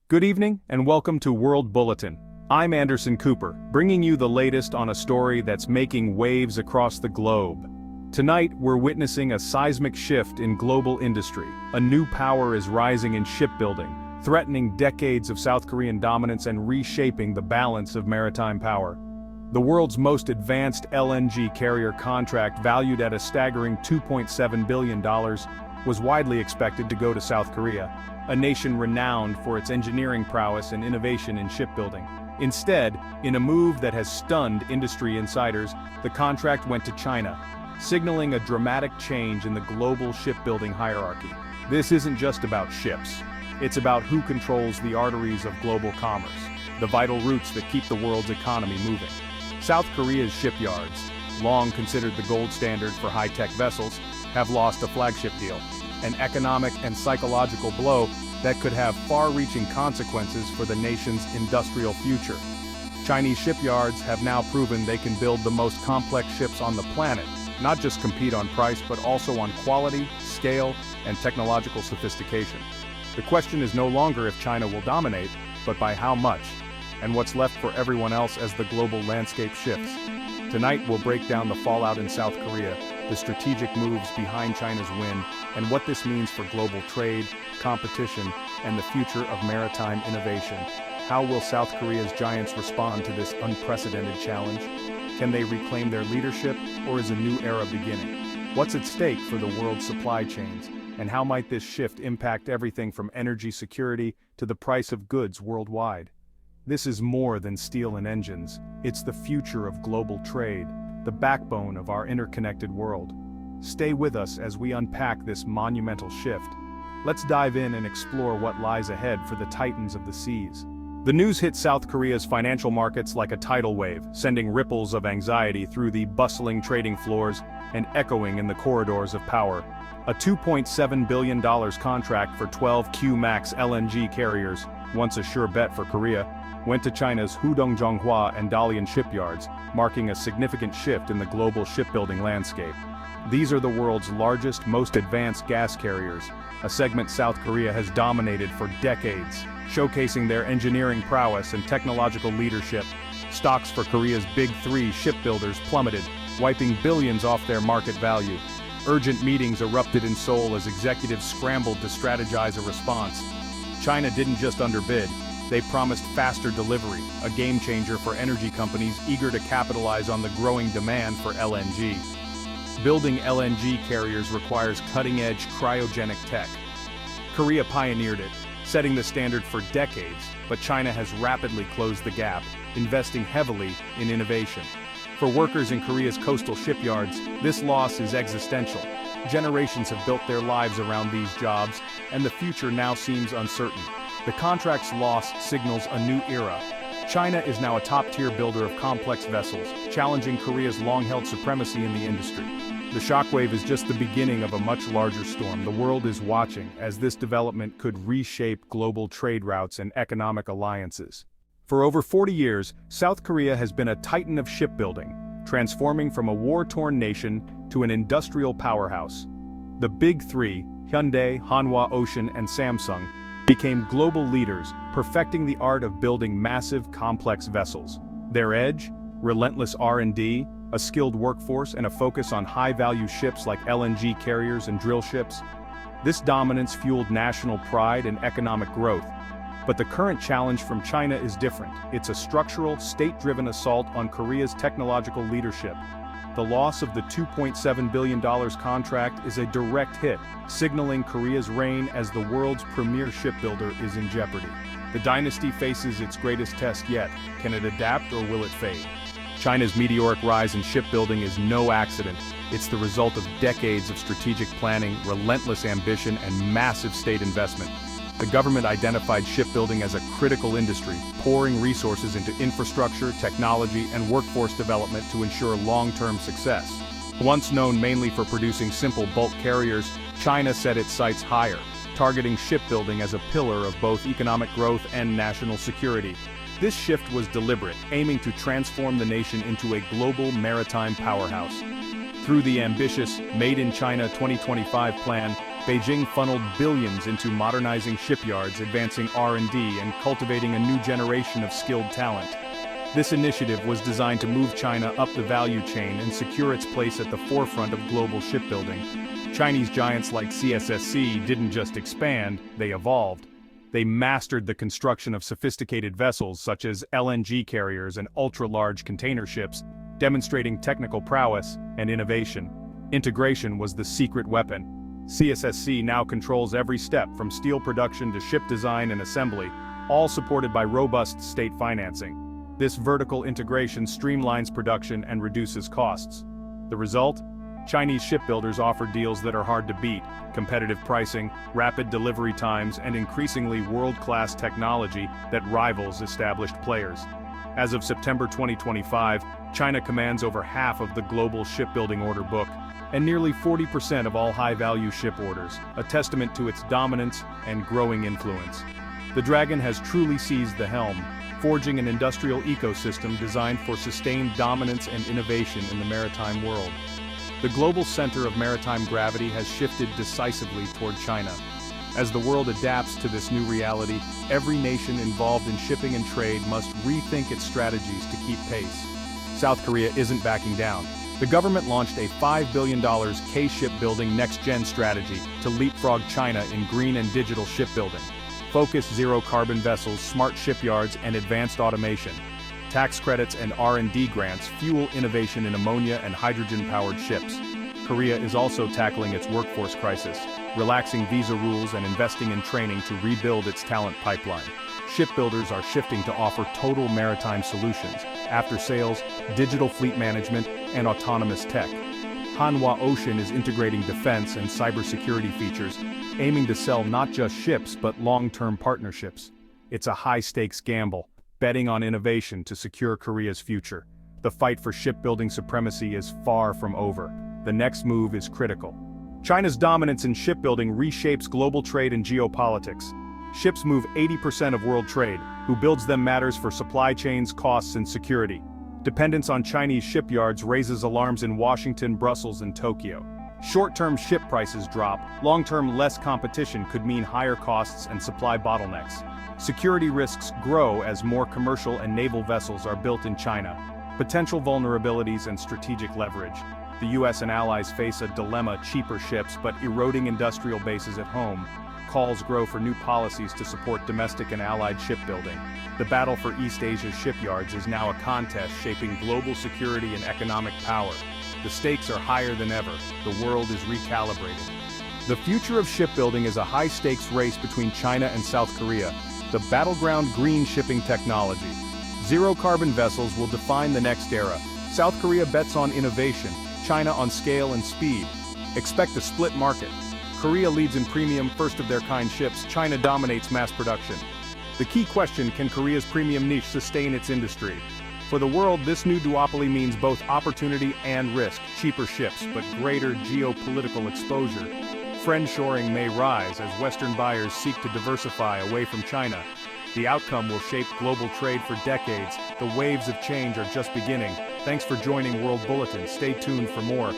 Good evening and welcome to World Bulletin. I'm Anderson Cooper, bringing you the latest on a story that's making waves across the globe. Tonight, we're witnessing a seismic shift in global industry. A new power is rising in shipbuilding, threatening decades of South Korean dominance and reshaping the balance of maritime power. The world's most advanced LNG carrier contract, valued at a staggering $2.7 billion, was widely expected to go to South Korea, a nation renowned for its engineering prowess and innovation in shipbuilding. Instead, in a move that has stunned industry insiders, the contract went to China, signaling a dramatic change in the global shipbuilding hierarchy. This isn't just about ships. It's about who controls the arteries of global commerce, the vital routes that keep the world's economy moving. South Korea's shipyards, long considered the gold standard for high-tech vessels, have lost a flagship deal, an economic and psychological blow that could have far-reaching consequences for the nation's industrial future. Chinese shipyards have now proven they can build the most complex ships on the planet, not just compete on price but also on quality, scale, and technological sophistication. The question is no longer if China will dominate, but by how much, and what's left for everyone else as the global landscape shifts. Tonight we'll break down the fallout in South Korea, the strategic moves behind China's win, and what this means for global trade, competition, and the future of maritime innovation. How will South Korea's giants respond to this unprecedented challenge? Can they reclaim their leadership, or is a new era beginning? What's at stake for the world's supply chains, and how might this shift impact everything from energy security to the price of goods worldwide? This is more than steel and engines. It's the future of global trade, the backbone of our interconnected world. Stay with us as we unpack this monumental shift. Let's dive in and explore what lies ahead for the titans of the seas. The news hit South Korea's financial markets like a tidal wave, sending ripples of anxiety through the bustling trading floors and echoing in the corridors of power. A $2.7 billion contract for 12 Q-Max LNG carriers, once a sure bet for Korea, went to China's Hudong-Zhonghua and Dalian shipyards, marking a significant shift in the global shipbuilding landscape. These are the world's largest, most advanced gas carriers, a segment South Korea has dominated for decades, showcasing their engineering prowess and technological leadership. Stocks for Korea's big three shipbuilders plummeted, wiping billions off their market value. Urgent meetings erupted in Seoul as executives scrambled to strategize a response. China didn't just underbid. They promised faster delivery, a game-changer for energy companies eager to capitalize on the growing demand for LNG. Building LNG carriers requires cutting-edge cryogenic tech. Korea pioneered it, setting the standard for decades, but China has rapidly closed the gap, investing heavily in innovation. For workers in Korea's coastal shipyards, this loss is existential. Generations have built their lives around these jobs, and the future now seems uncertain. The contract's loss signals a new era. China is now a top-tier builder of complex vessels, challenging Korea's long-held supremacy in the industry. The shockwave is just the beginning of a much larger storm. The world is watching, as this development could reshape global trade routes and economic alliances. For over 40 years, South Korea has been a titan of shipbuilding, transforming from a war-torn nation to an industrial powerhouse. The Big Three, Hyundai, Hanwha Ocean, and Samsung, became global leaders, perfecting the art of building massive, complex vessels. Their edge? Relentless R&D, a skilled workforce, and a focus on high-value ships like LNG carriers and drill ships. This dominance fueled national pride and economic growth. But the current challenge from China is different. It's a structural, state-driven assault on Korea's technological leadership. The loss of the $2.7 billion contract is a direct hit, signaling Korea's reign as the world's premier shipbuilder is in jeopardy. The dynasty faces its greatest test yet. Can it adapt or will it fade? China's meteoric rise in shipbuilding is no accident. It's the result of decades of strategic planning, relentless ambition, and massive state investment. The government identified shipbuilding as a critical industry, pouring resources into infrastructure, technology, and workforce development to ensure long-term success. Once known mainly for producing simple bulk carriers, China set its sights higher, targeting shipbuilding as a pillar of both economic growth and national security. This shift was deliberate, aiming to transform the nation into a global maritime powerhouse. Through the ambitious Made in China 2025 plan, Beijing funneled billions into modernizing shipyards, advancing R&D, and cultivating a new generation of skilled talent. This initiative was designed to move China up the value chain and secure its place at the forefront of global shipbuilding. Chinese giants like CSSC didn't just expand, they evolved. They mastered the construction of sophisticated vessels such as LNG carriers and ultra-large container ships, demonstrating technical prowess and innovation. Integration was the secret weapon. CSSC now controls every step from steel production to ship design and assembly, all supported by robust state financing. This vertical integration streamlines production and reduces costs. The result? Chinese shipbuilders offer deals that are hard to beat: competitive pricing, rapid delivery times, and increasingly world-class technology that rivals established players. As of September 2025, China commands over half of the global shipbuilding order book, and nearly 40% of all high-value ship orders, a testament to its dominance and growing influence. The Dragon has truly seized the helm, forging an industrial ecosystem designed for sustained dominance and innovation in the maritime world. The global center of maritime gravity has shifted decisively toward China. As the world adapts to this new reality, every nation involved in shipping and trade must rethink its strategies to keep pace. South Korea isn't backing down. The government launched a $5 billion K-shipbuilding next-gen strategy to leapfrog China in green and digital shipbuilding. Focused zero-carbon vessels, smart shipyards, and advanced automation. Tax credits and R&D grants fuel innovation in ammonia and hydrogen-powered ships. Korea is also tackling its workforce crisis, relaxing visa rules and investing in training to rebuild its talent pipeline. Shipbuilders are shifting to offer total maritime solutions: after-sales, digital fleet management, and autonomous tech. Hanwha Ocean is integrating defense and cybersecurity features, aiming to sell not just ships but long-term partnerships. It's a high-stakes gamble, betting on innovation to secure Korea's future. The fight for shipbuilding supremacy is far from over. The next move is critical. China's dominance in shipbuilding reshapes global trade and geopolitics. Ships move 80% of world trade. Who builds them matters for supply chains, costs, and security. Dependence on Chinese shipyards raises alarms in Washington, Brussels, and Tokyo. Short-term ship prices drop, long-term less competition could mean higher costs and supply bottlenecks. Security risks grow as more commercial and naval vessels are built in China. Potential vulnerabilities and strategic leverage. The U.S. and allies face a dilemma: cheaper ships but eroding industrial bases at home. Calls grow for new policies to support domestic and allied shipbuilding. The battle for East Asia's shipyards is now a contest shaping global security and economic power. The stakes are higher than ever. The world is recalibrated. The future of shipbuilding is a high-stakes race between China and South Korea. The battleground: green shipping technology. Zero-carbon vessels will define the next era. South Korea bets on innovation, China on scale and speed. Expect a split market. Korea leads in premium, first-of-their-kind ships. China dominates mass production. The key question: can Korea's premium niche sustain its industry? For the world, this new duopoly means both opportunity and risk: cheaper ships, but greater geopolitical exposure. Friendshoring may rise as Western buyers seek to diversify away from China. The outcome will shape global trade for decades. The waves of change are just beginning. Thanks for joining World Bulletin. Stay tuned for more.